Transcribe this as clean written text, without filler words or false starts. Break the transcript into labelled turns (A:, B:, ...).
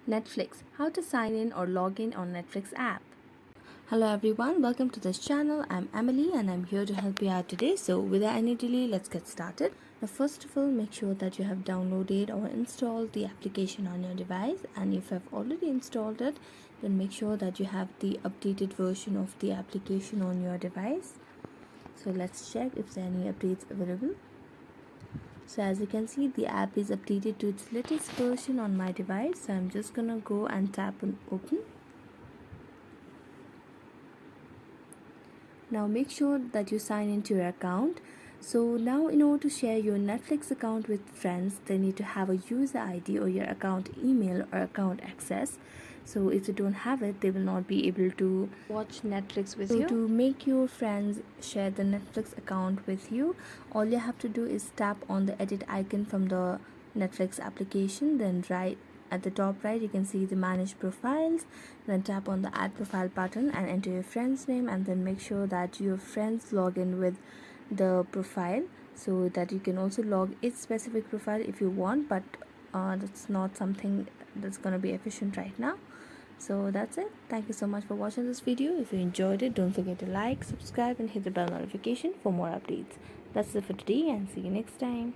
A: Netflix, how to sign in or log in on Netflix app. Hello everyone, welcome to this channel. I'm Emily and I'm here to help you out today. So without any delay, let's get started. Now first of all, make sure that you have downloaded or installed the application on your device, and if you have already installed it, then make sure that you have the updated version of the application on your device. So let's check if there are any updates available. So as you can see, the app is updated to its latest version on my device. So I'm just gonna go and tap on open. Now make sure that you sign into your account. So now in order to share your Netflix account with friends, they need to have a user ID or your account email or account access. So if they don't have it, they will not be able to watch Netflix with you. So to make your friends share the Netflix account with you, all you have to do is tap on the edit icon from the Netflix application, then right at the top right you can see the manage profiles, then tap on the add profile button and enter your friend's name, and then make sure that your friends log in with the profile, so that you can also log its specific profile if you want, but that's not something that's going to be efficient right now. So that's it. Thank you so much for watching this video. If you enjoyed it, don't forget to like, subscribe and hit the bell notification for more updates. That's it for today, and see you next time.